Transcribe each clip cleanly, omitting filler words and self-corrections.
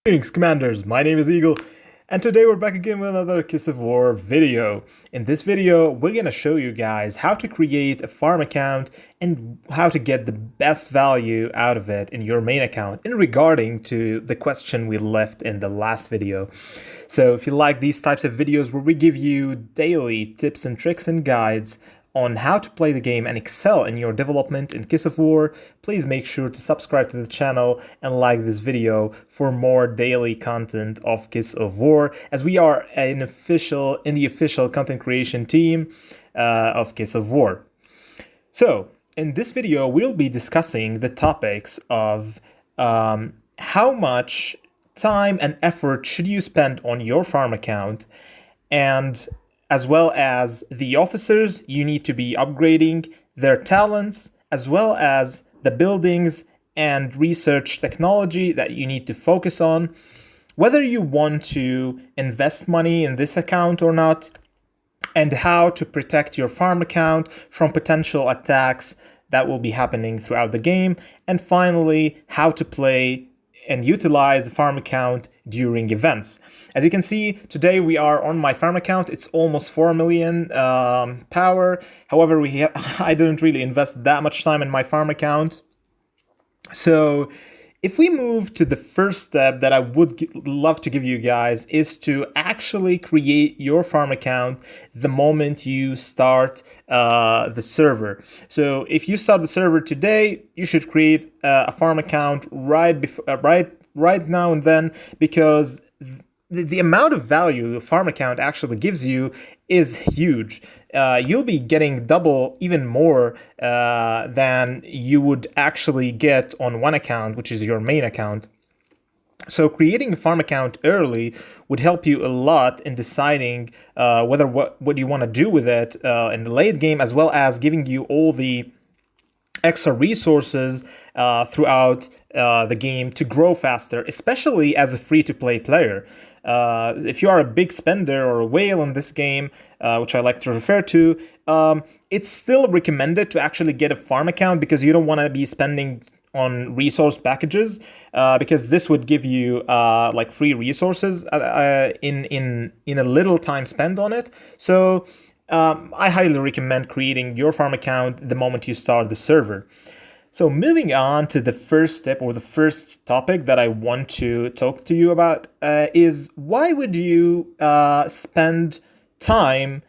Greetings, Commanders. My name is Eagle, and today we're back again with another Kiss of War video. In this video, we're gonna show you guys how to create a farm account and how to get the best value out of it in your main account in regarding to the question we left in the last video. So if you like these types of videos where we give you daily tips and tricks and guides on how to play the game and excel in your development in Kiss of War, please make sure to subscribe to the channel and like this video for more daily content of Kiss of War, as we are in the official content creation team of Kiss of War. So in this video, we'll be discussing the topics of how much time and effort should you spend on your farm account, and as well as the officers you need to be upgrading, their talents, as well as the buildings and research technology that you need to focus on, whether you want to invest money in this account or not, and how to protect your farm account from potential attacks that will be happening throughout the game, and finally, how to play and utilize the farm account during events. As you can see, today we are on my farm account. It's almost 4 million power. However, I didn't really invest that much time in my farm account. So if we move to the first step that I would love to give you guys is to actually create your farm account the moment you start the server. So if you start the server today, you should create a farm account right now and then, because the amount of value a farm account actually gives you is huge. You'll be getting double, even more than you would actually get on one account, which is your main account. So creating a farm account early would help you a lot in deciding what you want to do with it in the late game, as well as giving you all the extra resources throughout the game to grow faster, especially as a free-to-play player. If you are a big spender or a whale in this game, which I like to refer to, it's still recommended to actually get a farm account, because you don't want to be spending on resource packages, because this would give you like free resources in a little time spent on it. So I highly recommend creating your farm account the moment you start the server. So moving on to the first step, or the first topic that I want to talk to you about is, why would you spend time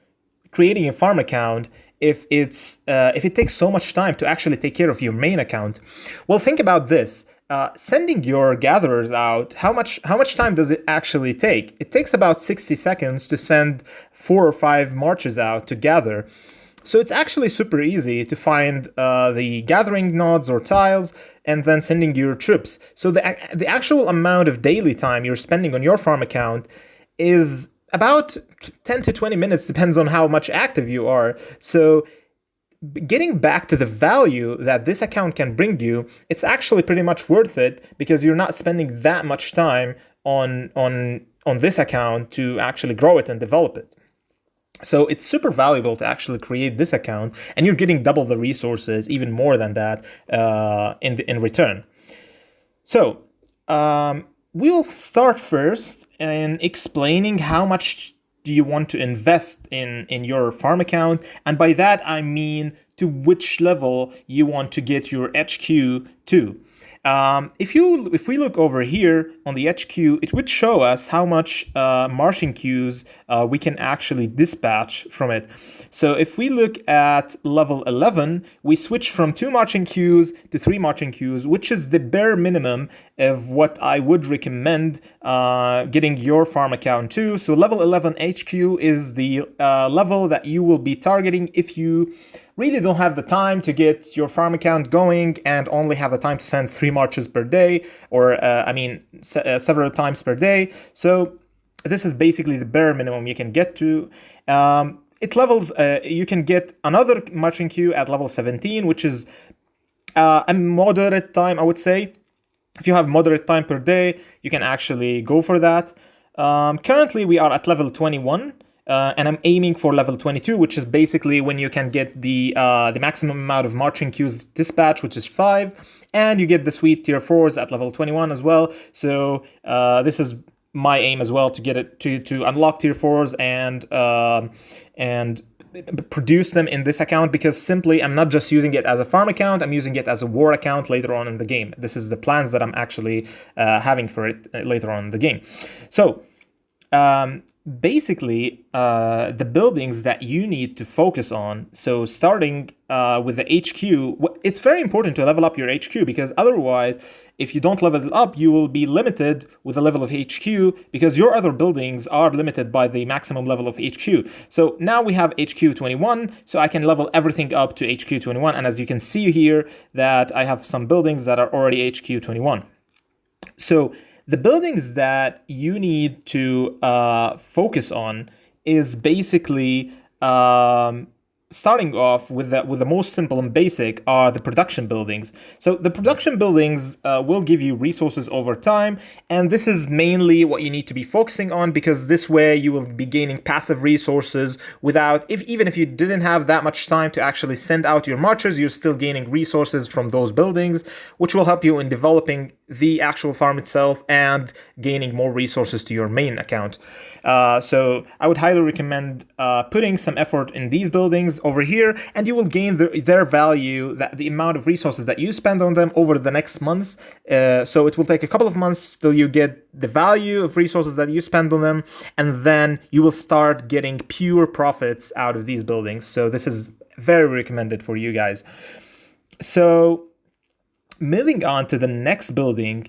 creating a farm account if it takes so much time to actually take care of your main account? Well, think about this. Sending your gatherers out, how much time does it actually take? It takes about 60 seconds to send 4 or 5 marches out to gather. So it's actually super easy to find the gathering nodes or tiles and then sending your troops. So the actual amount of daily time you're spending on your farm account is about 10 to 20 minutes, depends on how much active you are. So getting back to the value that this account can bring you, it's actually pretty much worth it, because you're not spending that much time on this account to actually grow it and develop it. So it's super valuable to actually create this account, and you're getting double the resources, even more than that, in return. So we will start first in explaining how much do you want to invest in your farm account, and by that I mean to which level you want to get your HQ to. If we look over here on the HQ, it would show us how much marching queues we can actually dispatch from it. So if we look at level 11, we switch from 2 marching queues to 3 marching queues, which is the bare minimum of what I would recommend getting your farm account to. So level 11 HQ is the level that you will be targeting if you really don't have the time to get your farm account going and only have the time to send 3 marches per day, or several times per day. So this is basically the bare minimum you can get to. It levels, you can get another marching queue at level 17, which is a moderate time, I would say. If you have moderate time per day, you can actually go for that. Currently, we are at level 21. and I'm aiming for level 22, which is basically when you can get the maximum amount of marching queues dispatch, which is 5, and you get the sweet tier 4s at level 21 as well. So this is my aim as well, to get it to unlock tier 4s and produce them in this account, because simply I'm not just using it as a farm account, I'm using it as a war account later on in the game. This is the plans that I'm actually having for it later on in the game. So basically, the buildings that you need to focus on. So starting with the HQ, it's very important to level up your HQ, because otherwise, if you don't level it up, you will be limited with the level of HQ, because your other buildings are limited by the maximum level of HQ. So now we have HQ 21, so I can level everything up to HQ 21. And as you can see here, that I have some buildings that are already HQ 21. So the buildings that you need to focus on is basically starting off with the most simple and basic are the production buildings. So the production buildings will give you resources over time, and this is mainly what you need to be focusing on, because this way you will be gaining passive resources without, even if you didn't have that much time to actually send out your marchers, you're still gaining resources from those buildings, which will help you in developing the actual farm itself and gaining more resources to your main account. So I would highly recommend putting some effort in these buildings over here, and you will gain their value, that the amount of resources that you spend on them over the next months. So it will take a couple of months till you get the value of resources that you spend on them, and then you will start getting pure profits out of these buildings. So this is very recommended for you guys. So moving on to the next building,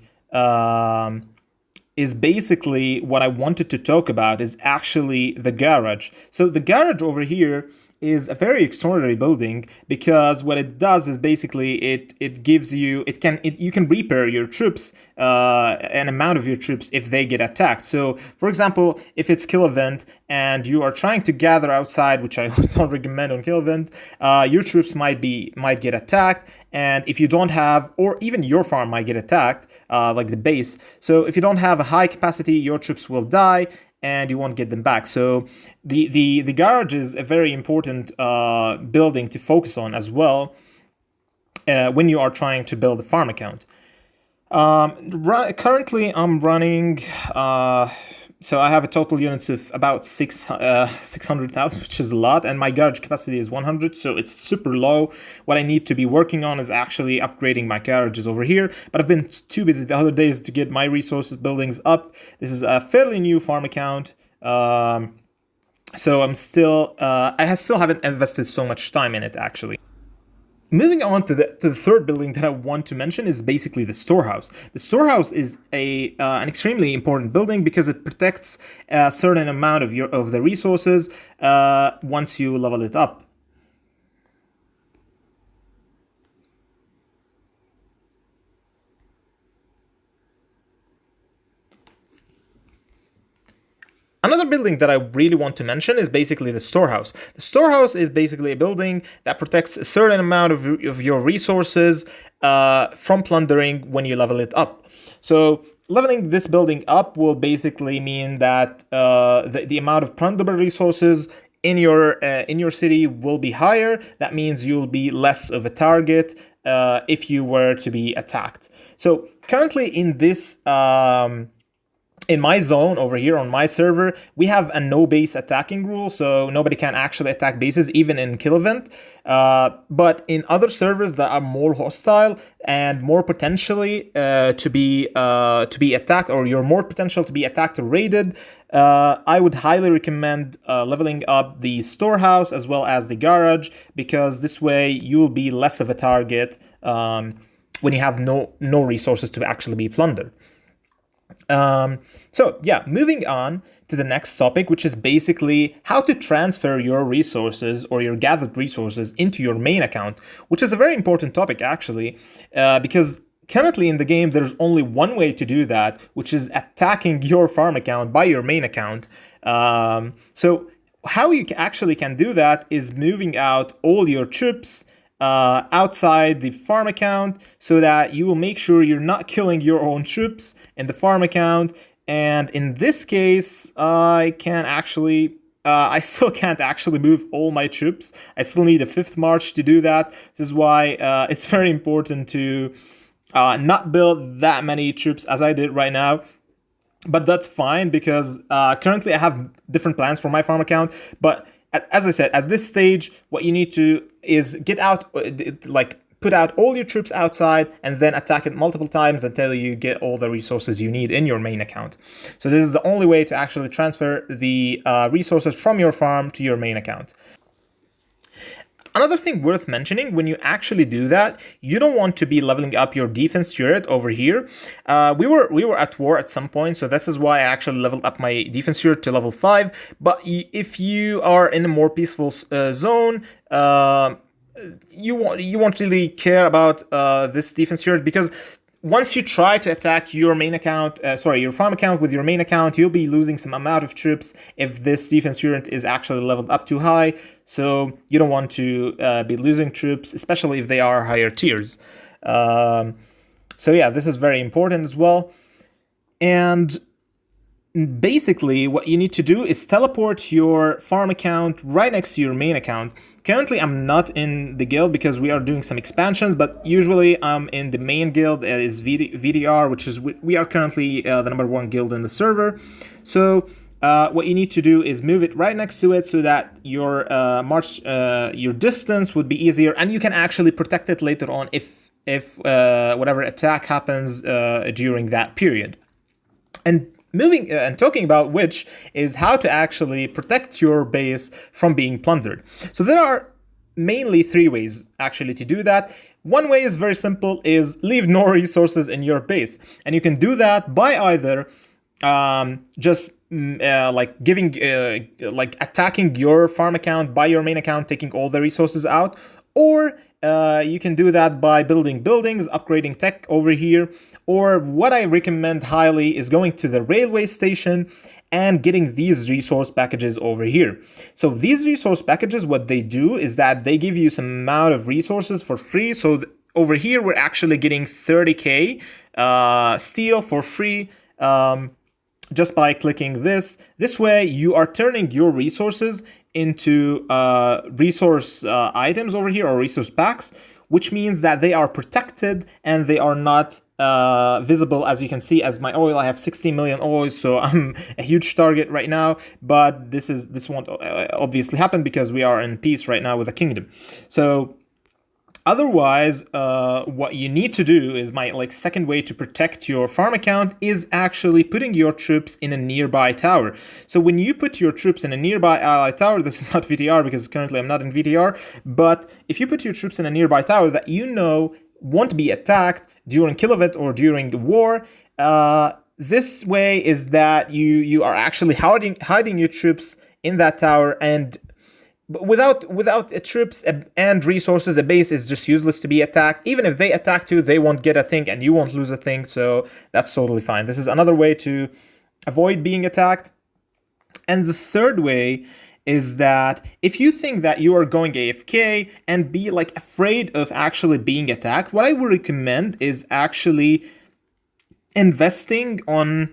is basically what I wanted to talk about is actually the garage. So the garage over here is a very extraordinary building, because what it does is basically it gives you, you can repair your troops, an amount of your troops if they get attacked. So for example, if it's kill event and you are trying to gather outside, which I don't recommend on kill event, your troops might get attacked, and if you don't have, or even your farm might get attacked, like the base. So if you don't have a high capacity, your troops will die and you won't get them back. So the garage is a very important building to focus on as well when you are trying to build a farm account. Currently I'm running, so I have a total units of about 600,000, which is a lot, and my garage capacity is 100, so it's super low. What I need to be working on is actually upgrading my garages over here, but I've been too busy the other days to get my resources buildings up. This is a fairly new farm account, so I'm still, I still haven't invested so much time in it actually. Moving on to the third building that I want to mention is basically the storehouse. The storehouse is an extremely important building, because it protects a certain amount of the resources once you level it up. Another building that I really want to mention is basically the storehouse. The storehouse is basically a building that protects a certain amount of your resources from plundering when you level it up. So leveling this building up will basically mean that the amount of plunderable resources in your city will be higher. That means you'll be less of a target if you were to be attacked. So currently in this in my zone over here on my server, we have a no base attacking rule, so nobody can actually attack bases even in kill event. But in other servers that are more hostile and more potentially to be attacked, or you're more potential to be attacked or raided, I would highly recommend leveling up the storehouse as well as the garage, because this way you'll be less of a target when you have no resources to actually be plundered. So yeah, moving on to the next topic, which is basically how to transfer your resources or your gathered resources into your main account, which is a very important topic actually, because currently in the game, there's only one way to do that, which is attacking your farm account by your main account. So how you actually can do that is moving out all your troops outside the farm account, so that you will make sure you're not killing your own troops in the farm account. And in this case, I can actually I still can't actually move all my troops. I still need a fifth march to do that. This is why it's very important to not build that many troops as I did right now. But that's fine because currently I have different plans for my farm account. But as I said, at this stage, what you need to is get out, like put out all your troops outside and then attack it multiple times until you get all the resources you need in your main account. So this is the only way to actually transfer the resources from your farm to your main account. Another thing worth mentioning, when you actually do that, you don't want to be leveling up your defense turret over here. We were at war at some point, so this is why I actually leveled up my defense turret to level 5. But if you are in a more peaceful zone, you won't really care about this defense turret, because once you try to attack your main account, your farm account with your main account, you'll be losing some amount of troops if this defense unit is actually leveled up too high. So you don't want to be losing troops, especially if they are higher tiers. So yeah, this is very important as well. And basically, what you need to do is teleport your farm account right next to your main account. Currently, I'm not in the guild because we are doing some expansions, but usually I'm in the main guild, is VDR, which is, we are currently the #1 guild in the server. So what you need to do is move it right next to it so that your your distance would be easier, and you can actually protect it later on if whatever attack happens during that period. And moving and talking about which is how to actually protect your base from being plundered. So there are mainly 3 ways actually to do that. One way is very simple, is leave no resources in your base. And you can do that by either just like giving like attacking your farm account by your main account, taking all the resources out, or you can do that by building buildings, upgrading tech over here, or what I recommend highly is going to the railway station and getting these resource packages over here. So these resource packages, what they do is that they give you some amount of resources for free. So over here, we're actually getting 30k steel for free. Just by clicking this. This way, you are turning your resources into resource items over here, or resource packs, which means that they are protected and they are not visible. As you can see, as my oil, I have 60 million oil, so I'm a huge target right now. But this won't obviously happen because we are in peace right now with the kingdom. So otherwise, what you need to do is my second way to protect your farm account is actually putting your troops in a nearby tower. So when you put your troops in a nearby ally tower, this is not VTR because currently I'm not in VTR, but if you put your troops in a nearby tower that you know won't be attacked during Kilovit or during war, this way is that you are actually hiding your troops in that tower, and without troops and resources, a base is just useless to be attacked. Even if they attack you, they won't get a thing and you won't lose a thing, so that's totally fine. This is another way to avoid being attacked. And the third way is that if you think that you are going AFK and be afraid of actually being attacked, what I would recommend is actually investing in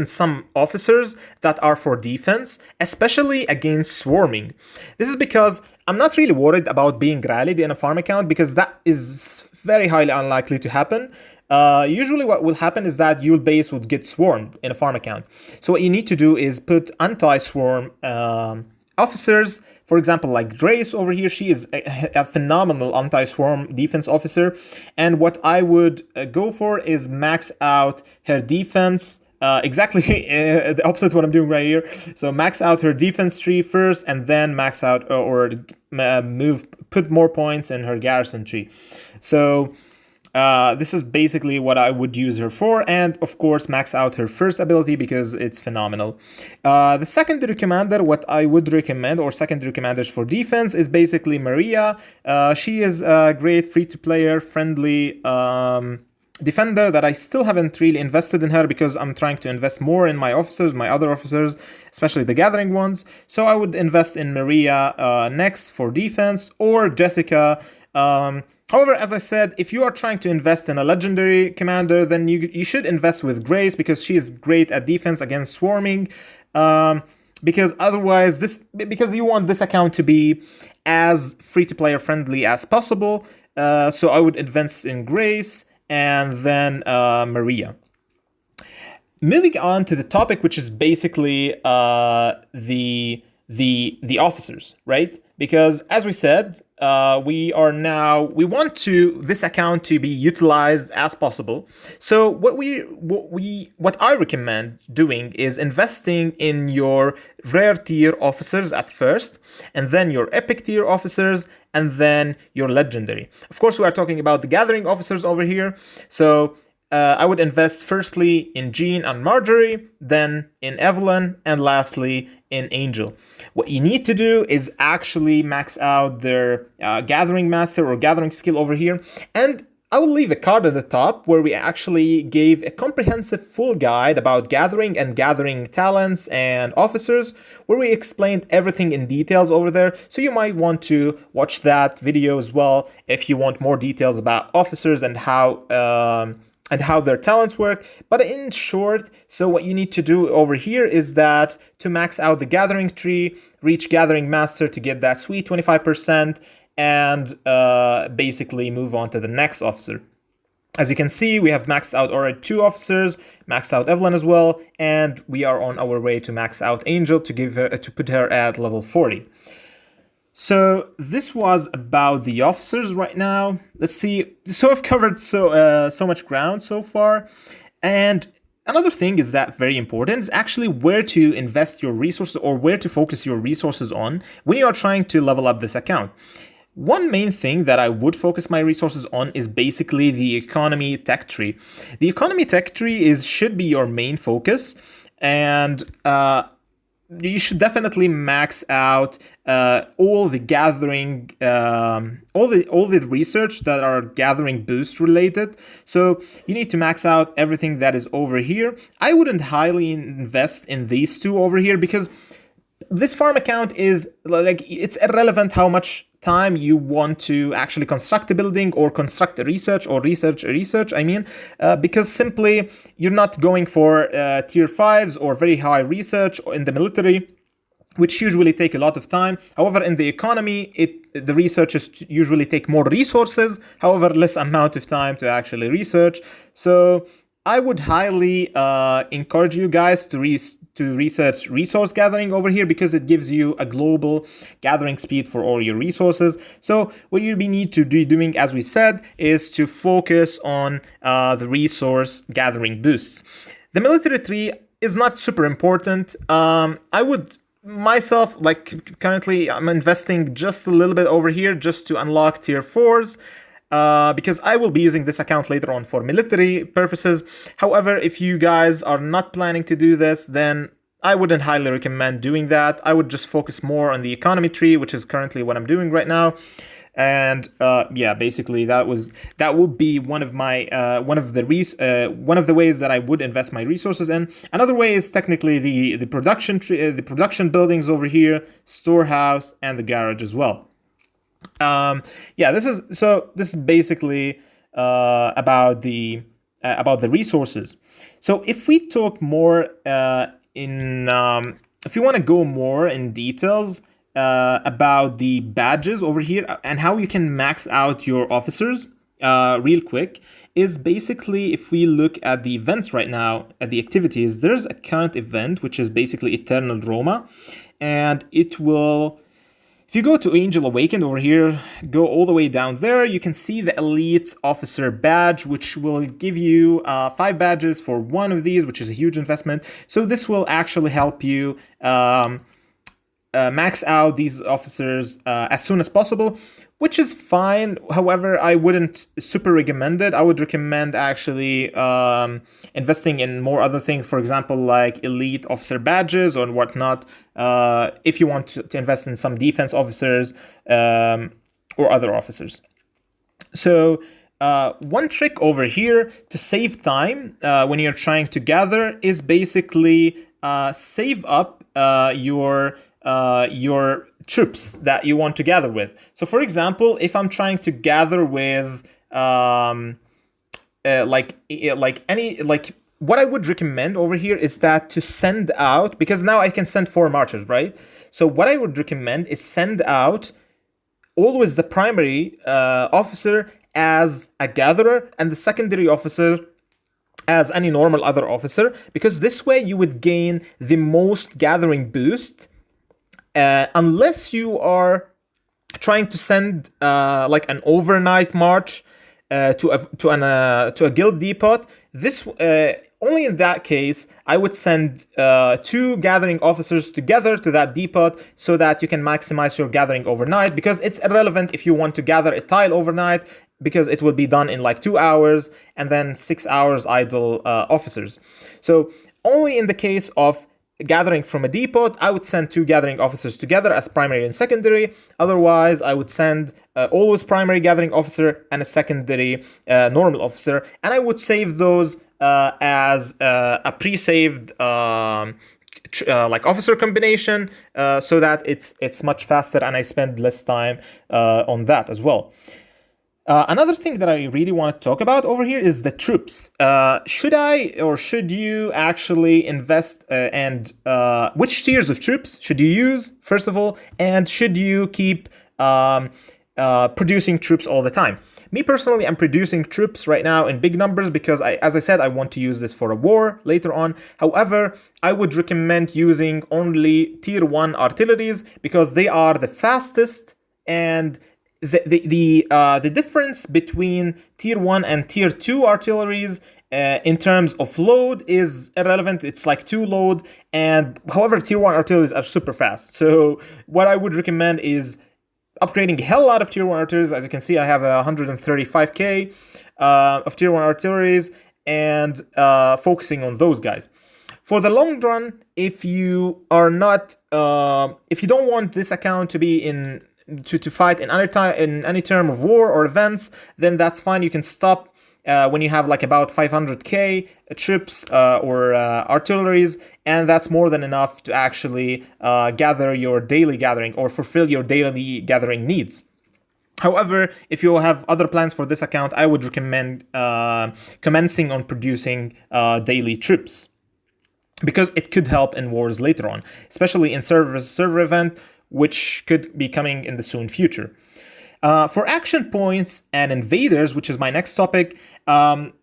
some officers that are for defense, especially against swarming. This is because I'm not really worried about being rallied in a farm account, because that is very highly unlikely to happen. Usually what will happen is that your base would get swarmed in a farm account. So what you need to do is put anti-swarm officers. For example, like Grace over here, she is a phenomenal anti-swarm defense officer. And what I would go for is max out her defense. Exactly the opposite of what I'm doing right here. So max out her defense tree first, and then max out put more points in her garrison tree. So this is basically what I would use her for, and of course max out her first ability because it's phenomenal. The secondary commander, what I would recommend, or secondary commanders for defense, is basically Maria. She is a great free-to-player friendly defender that I still haven't really invested in her because I'm trying to invest more in my officers, my other officers, especially the gathering ones. So I would invest in Maria next for defense, or Jessica. However, as I said, if you are trying to invest in a legendary commander, then you should invest with Grace because she is great at defense against swarming. because otherwise because you want this account to be as free-to-player friendly as possible. So I would invest in Grace and then Maria. Moving on to the topic, which is basically the officers, right? Because as we said, we want this account to be utilized as possible. So what I recommend doing is investing in your rare tier officers at first, and then your epic tier officers, and then your legendary. Of course, we are talking about the gathering officers over here. So I would invest firstly in Jean and Marjorie, then in Evelyn, and lastly in Angel. What you need to do is actually max out their gathering master or gathering skill over here. And I will leave a card at the top where we actually gave a comprehensive full guide about gathering and gathering talents and officers, where we explained everything in details over there. So you might want to watch that video as well if you want more details about officers and how their talents work. But in short, so what you need to do over here is that to max out the gathering tree, reach gathering master to get that sweet 25%, and basically move on to the next officer. As you can see, we have maxed out already 2 officers, maxed out Evelyn as well, and we are on our way to max out Angel to put her at level 40. So this was about the officers right now. Let's see. So I've covered so much ground so far. And another thing is that very important is actually where to invest your resources or where to focus your resources on when you are trying to level up this account. One main thing that I would focus my resources on is basically the economy tech tree. The economy tech tree should be your main focus, and you should definitely max out all the gathering, all the research that are gathering boost related. So you need to max out everything that is over here. I wouldn't highly invest in these 2 over here because this farm account is like, it's irrelevant how much time you want to actually construct a building or construct a research or research a research, because simply you're not going for tier 5s or very high research in the military, which usually take a lot of time. However, in the economy, the researchers usually take more resources, however, less amount of time to actually research. So I would highly encourage you guys to research resource gathering over here, because it gives you a global gathering speed for all your resources. So what you need to be doing, as we said, is to focus on the resource gathering boosts. The military tree is not super important. I would myself, like currently I'm investing just a little bit over here just to unlock tier 4s. Because I will be using this account later on for military purposes. However, if you guys are not planning to do this, then I wouldn't highly recommend doing that. I would just focus more on the economy tree, which is currently what I'm doing right now. And yeah, basically that would be one of the ways that I would invest my resources in. Another way is technically the production tree, the production buildings over here, storehouse, and the garage as well. Yeah, this is basically about the resources. So if we talk more if you want to go more in details about the badges over here and how you can max out your officers, real quick, is basically if we look at the events right now, at the activities, there's a current event which is basically Eternal Roma, and it will. If you go to Angel Awakened over here, go all the way down there, you can see the Elite Officer badge, which will give you 5 badges for one of these, which is a huge investment. So this will actually help you max out these officers as soon as possible, which is fine. However, I wouldn't super recommend it. I would recommend actually investing in more other things, for example, like elite officer badges or whatnot, if you want to invest in some defense officers or other officers. So one trick over here to save time when you're trying to gather is basically save up your troops that you want to gather with. So for example, if I'm trying to gather with what I would recommend over here is that to send out, because now I can send 4 marchers, right? So what I would recommend is send out always the primary officer as a gatherer and the secondary officer as any normal other officer, because this way you would gain the most gathering boost, unless you are trying to send like an overnight march to a guild depot. This only in that case I would send 2 gathering officers together to that depot so that you can maximize your gathering overnight, because it's irrelevant if you want to gather a tile overnight, because it will be done in like 2 hours and then 6 hours idle officers. So only in the case of gathering from a depot, I would send 2 gathering officers together as primary and secondary. Otherwise, I would send always primary gathering officer and a secondary normal officer, and I would save those as a pre-saved like officer combination, so that it's much faster and I spend less time on that as well. Another thing that I really want to talk about over here is the troops. Should I or should you actually invest and which tiers of troops should you use, first of all, and should you keep producing troops all the time? Me personally, I'm producing troops right now in big numbers because, as I said, I want to use this for a war later on. However, I would recommend using only tier 1 artilleries because they are the fastest, and the difference between tier 1 and tier 2 artilleries in terms of load is irrelevant. It's like 2 load, and however, tier 1 artilleries are super fast. So what I would recommend is upgrading a hell lot of tier 1 artilleries. As you can see, I have 135k of tier 1 artilleries, and focusing on those guys. For the long run, if you are not, if you don't want this account to be to fight in any term of war or events, then that's fine. You can stop when you have like about 500k troops or artilleries, and that's more than enough to actually gather your daily gathering or fulfill your daily gathering needs. However, if you have other plans for this account, I would recommend commencing on producing daily troops, because it could help in wars later on, especially in server event, which could be coming in the soon future. For action points and invaders, which is my next topic,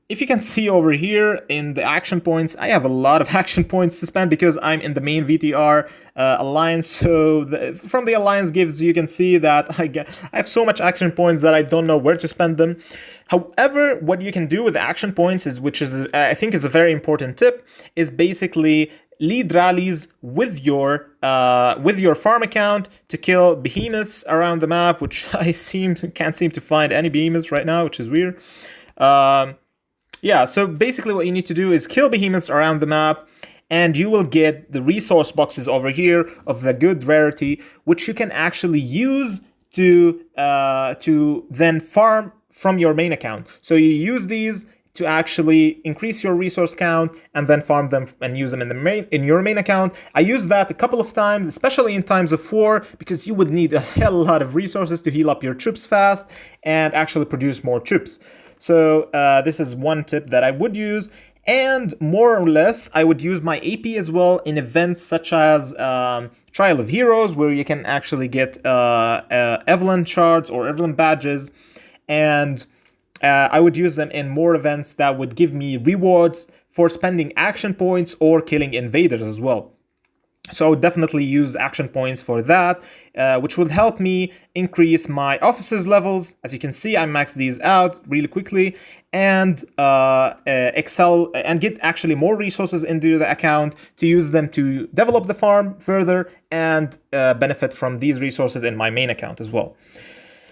if you can see over here in the action points, I have a lot of action points to spend because I'm in the main VTR alliance. So from the alliance gives, you can see that I have so much action points that I don't know where to spend them. However, what you can do with the action points is, which is I think is a very important tip, is basically lead rallies with your farm account to kill behemoths around the map, which I can't seem to find any behemoths right now, which is weird. Yeah, so basically what you need to do is kill behemoths around the map, and you will get the resource boxes over here of the good rarity, which you can actually use to then farm from your main account. So you use these to actually increase your resource count and then farm them and use them in your main account. I used that a couple of times, especially in times of war, because you would need a hell lot of resources to heal up your troops fast and actually produce more troops. So this is one tip that I would use. And more or less, I would use my AP as well in events such as Trial of Heroes, where you can actually get Evelyn shards or Evelyn badges. And I would use them in more events that would give me rewards for spending action points or killing invaders as well. So I would definitely use action points for that, which will help me increase my officers levels. As you can see, I maxed these out really quickly and excel and get actually more resources into the account to use them to develop the farm further and benefit from these resources in my main account as well.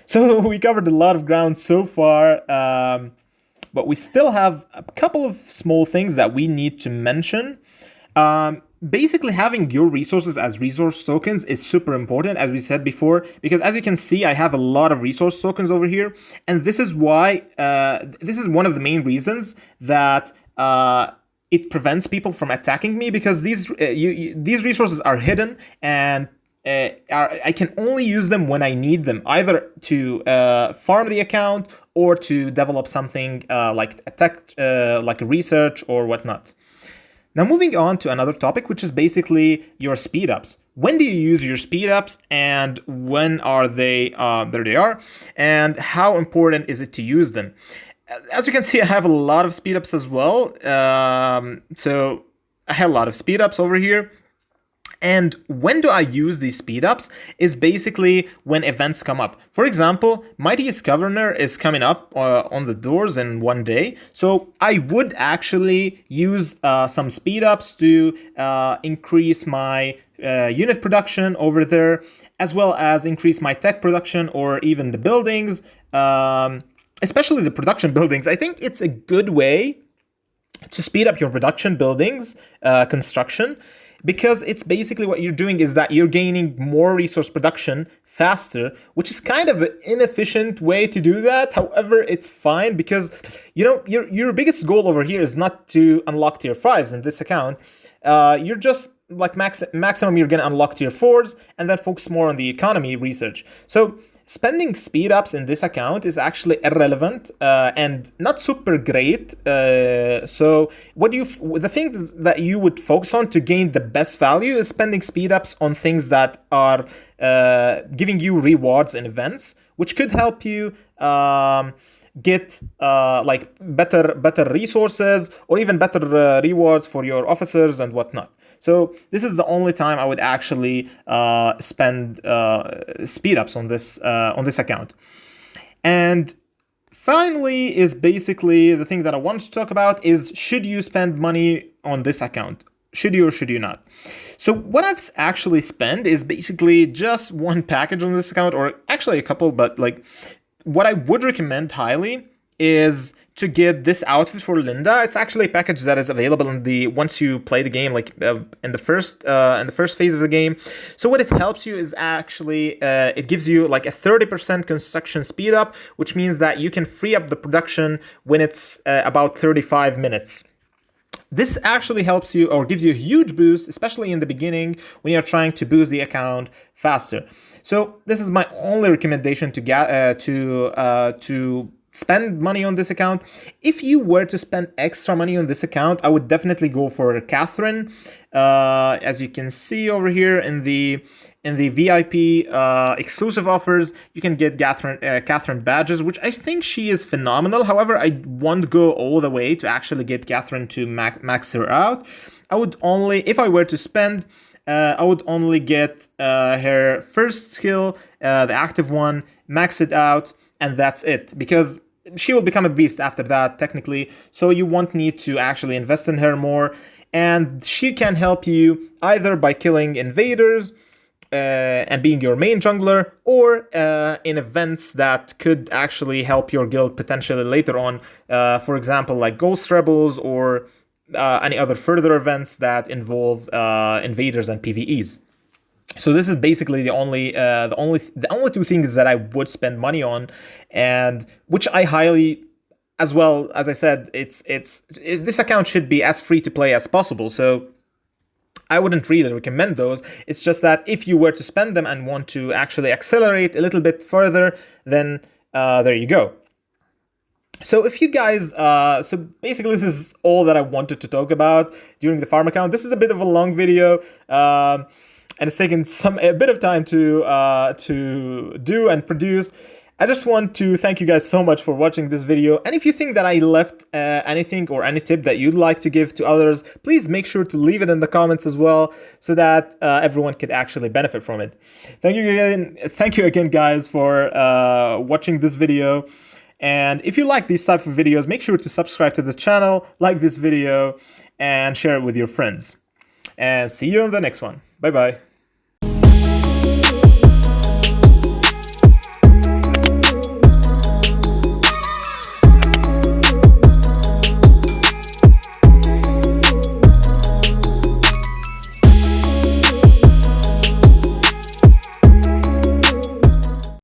So we covered a lot of ground so far, but we still have a couple of small things that we need to mention. Basically, having your resources as resource tokens is super important, as we said before, because as you can see, I have a lot of resource tokens over here, and this is why, this is one of the main reasons that it prevents people from attacking me, because these resources are hidden, and I can only use them when I need them, either to farm the account or to develop something like a tech, like research or whatnot. Now moving on to another topic, which is basically your speedups. When do you use your speedups, and when are they? There they are, and how important is it to use them? As you can see, I have a lot of speedups as well. So I have a lot of speedups over here. And when do I use these speedups is basically when events come up. For example, Mightiest Governor is coming up on the doors in one day. So I would actually use some speedups to increase my unit production over there, as well as increase my tech production or even the buildings, especially the production buildings. I think it's a good way to speed up your production buildings construction, because it's basically what you're doing is that you're gaining more resource production faster, which is kind of an inefficient way to do that. However, it's fine because, you know, your biggest goal over here is not to unlock tier 5s in this account. You're just like maximum you're going to unlock tier 4s and then focus more on the economy research. So spending speed ups in this account is actually irrelevant and not super great. So the things that you would focus on to gain the best value is spending speed ups on things that are giving you rewards and events, which could help you get like better resources or even better rewards for your officers and whatnot. So this is the only time I would actually spend speed ups on this account. And finally is basically the thing that I want to talk about is, should you spend money on this account? Should you or should you not? So what I've actually spent is basically just one package on this account, or actually a couple, but like what I would recommend highly is to get this outfit for Linda. It's actually a package that is available in the once you play the game, like in the first phase of the game. So what it helps you is actually it gives you like a 30% construction speed up, which means that you can free up the production when it's about 35 minutes. This actually helps you or gives you a huge boost, especially in the beginning when you're trying to boost the account faster. So this is my only recommendation to get to spend money on this account. If you were to spend extra money on this account, I would definitely go for Catherine. As you can see over here in the VIP exclusive offers, you can get Catherine badges, which I think she is phenomenal. However, I won't go all the way to actually get Catherine to max her out. I would only, if I were to spend, I would only get her first skill, the active one, max it out, and that's it, because she will become a beast after that technically, so you won't need to actually invest in her more, and she can help you either by killing invaders and being your main jungler, or in events that could actually help your guild potentially later on, for example like Ghost Rebels or any other further events that involve invaders and PvEs. So this is basically the only two things that I would spend money on, and which I highly, as well as I said, this account should be as free to play as possible. So I wouldn't really recommend those. It's just that if you were to spend them and want to actually accelerate a little bit further, then there you go. So if you guys, so basically this is all that I wanted to talk about during the farm account. This is a bit of a long video. And it's taken a bit of time to do and produce. I just want to thank you guys so much for watching this video. And if you think that I left anything or any tip that you'd like to give to others, please make sure to leave it in the comments as well, so that everyone could actually benefit from it. Thank you again, guys, for watching this video. And if you like these type of videos, make sure to subscribe to the channel, like this video, and share it with your friends. And see you on the next one. Bye-bye.